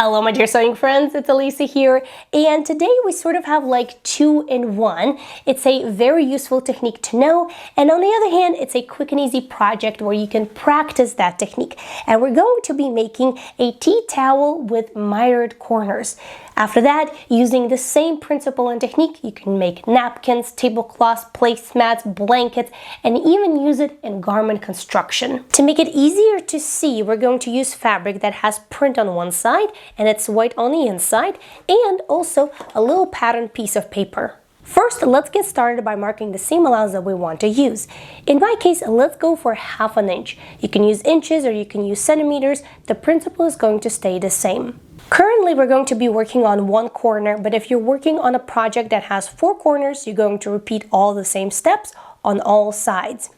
Hello my dear sewing friends, it's Alisa here, and today we sort of have like two-in-one. It's a very useful technique to know, and on the other hand, it's a quick and easy project where you can practice that technique. And we're going to be making a tea towel with mitered corners. After that, using the same principle and technique, you can make napkins, tablecloths, placemats, blankets, and even use it in garment construction. To make it easier to see, we're going to use fabric that has print on one side and it's white on the inside, and also a little patterned piece of paper. First, let's get started by marking the seam allowance that we want to use. In my case, let's go for 1/2 inch. You can use inches or you can use centimeters. The principle is going to stay the same. Currently, we're going to be working on one corner, but if you're working on a project that has 4 corners, you're going to repeat all the same steps on all sides.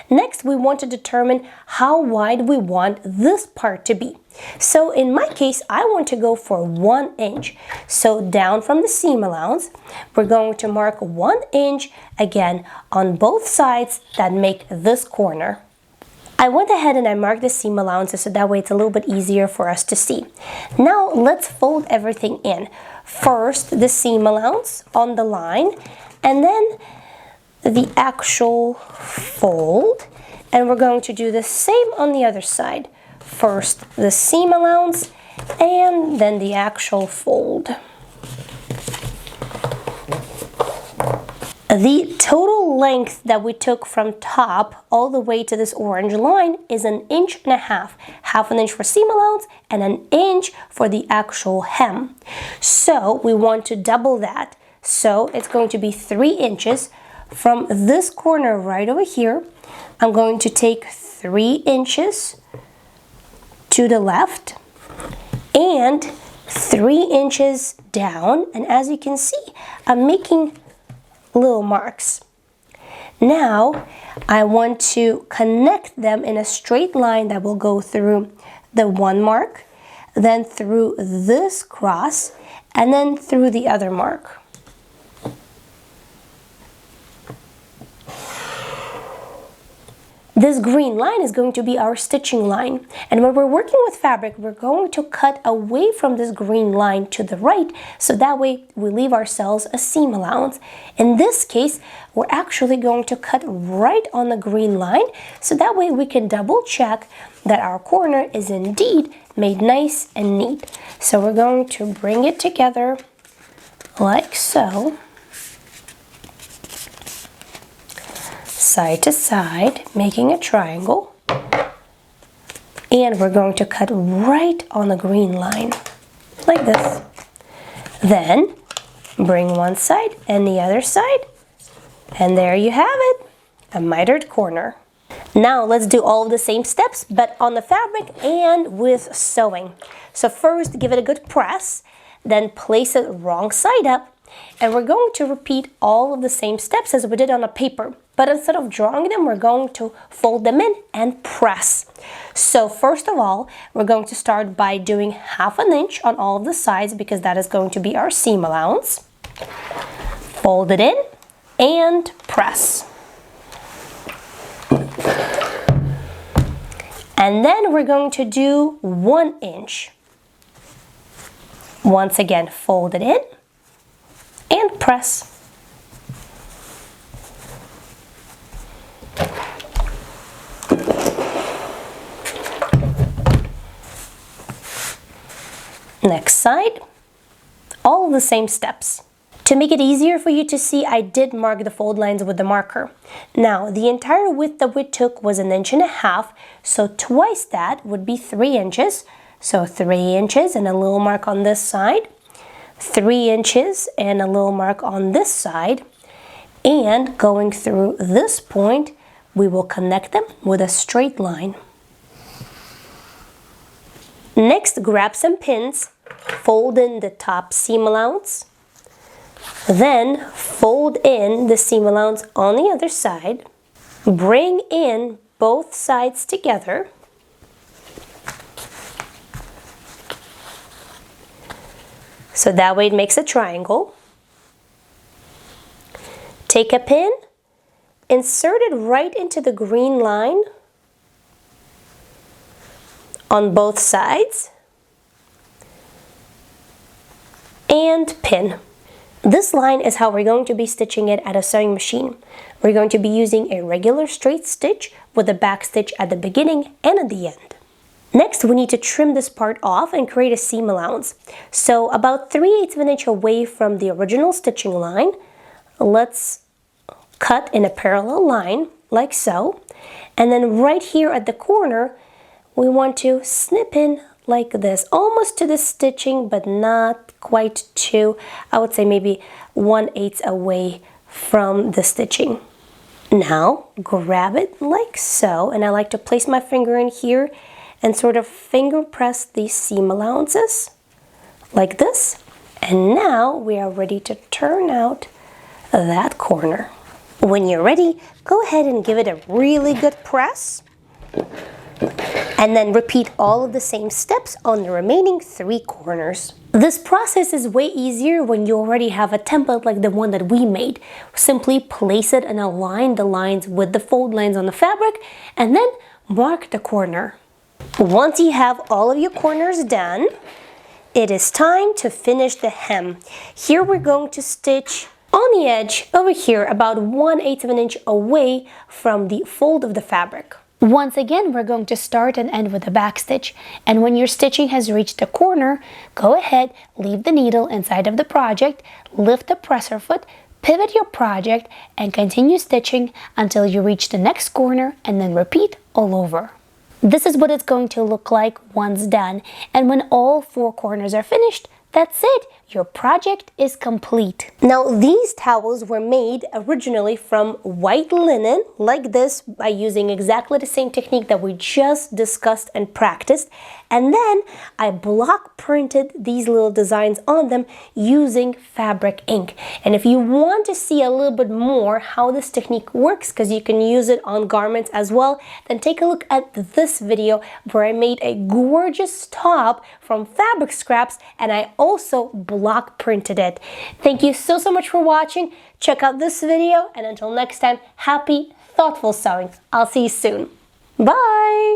Next, we want to determine how wide we want this part to be. So in my case, I want to go for 1 inch. So down from the seam allowance, we're going to mark 1 inch again on both sides that make this corner. I went ahead and I marked the seam allowances so that way it's a little bit easier for us to see. Now let's fold everything in. First, the seam allowance on the line, and then the actual fold, and we're going to do the same on the other side. First the seam allowance and then the actual fold. The total length that we took from top all the way to this orange line is 1.5 inches, 1/2 inch for seam allowance and 1 inch for the actual hem. So we want to double that. So it's going to be 3 inches. From this corner right over here, I'm going to take 3 inches to the left and 3 inches down, and as you can see, I'm making little marks. Now I want to connect them in a straight line that will go through the one mark, then through this cross, and then through the other mark. This green line is going to be our stitching line, and when we're working with fabric, we're going to cut away from this green line to the right, so that way we leave ourselves a seam allowance. In this case, we're actually going to cut right on the green line, so that way we can double check that our corner is indeed made nice and neat. So we're going to bring it together like so, side to side, making a triangle, and we're going to cut right on the green line like this. Then bring one side and the other side, and there you have it, a mitered corner. Now let's do all of the same steps but on the fabric and with sewing. So first, give it a good press, then place it wrong side up, and we're going to repeat all of the same steps as we did on a paper. But instead of drawing them, we're going to fold them in and press. So first of all, we're going to start by doing 1/2 inch on all of the sides because that is going to be our seam allowance. Fold it in and press. And then we're going to do 1 inch. Once again, fold it in and press. Next side, all the same steps. To make it easier for you to see, I did mark the fold lines with the marker. Now, the entire width that we took was 1.5 inches, so twice that would be 3 inches. So 3 inches and a little mark on this side, 3 inches and a little mark on this side, and going through this point, we will connect them with a straight line. Next, grab some pins, fold in the top seam allowance, then fold in the seam allowance on the other side, bring in both sides together, so that way it makes a triangle. Take a pin, insert it right into the green line on both sides, and pin. This line is how we're going to be stitching it at a sewing machine. We're going to be using a regular straight stitch with a back stitch at the beginning and at the end. Next, we need to trim this part off and create a seam allowance. So about 3/8 of an inch away from the original stitching line, let's cut in a parallel line like so. And then right here at the corner, we want to snip in like this, almost to the stitching, but not quite to, I would say maybe 1/8 away from the stitching. Now, grab it like so, and I like to place my finger in here and sort of finger press these seam allowances like this. And now we are ready to turn out that corner. When you're ready, go ahead and give it a really good press. And then repeat all of the same steps on the remaining 3 corners. This process is way easier when you already have a template like the one that we made. Simply place it and align the lines with the fold lines on the fabric, and then mark the corner. Once you have all of your corners done, it is time to finish the hem. Here we're going to stitch on the edge over here about 1/8 of an inch away from the fold of the fabric. Once again, we're going to start and end with a back stitch, and when your stitching has reached the corner, go ahead, leave the needle inside of the project, lift the presser foot, pivot your project, and continue stitching until you reach the next corner, and then repeat all over. This is what it's going to look like once done, and when all 4 corners are finished, that's it! Your project is complete. Now, these towels were made originally from white linen, like this, by using exactly the same technique that we just discussed and practiced. And then I block printed these little designs on them using fabric ink. And if you want to see a little bit more how this technique works, because you can use it on garments as well, then take a look at this video where I made a gorgeous top from fabric scraps, and I also block printed it. Thank you so much for watching. Check out this video, and until next time, happy, thoughtful sewing. I'll see you soon. Bye!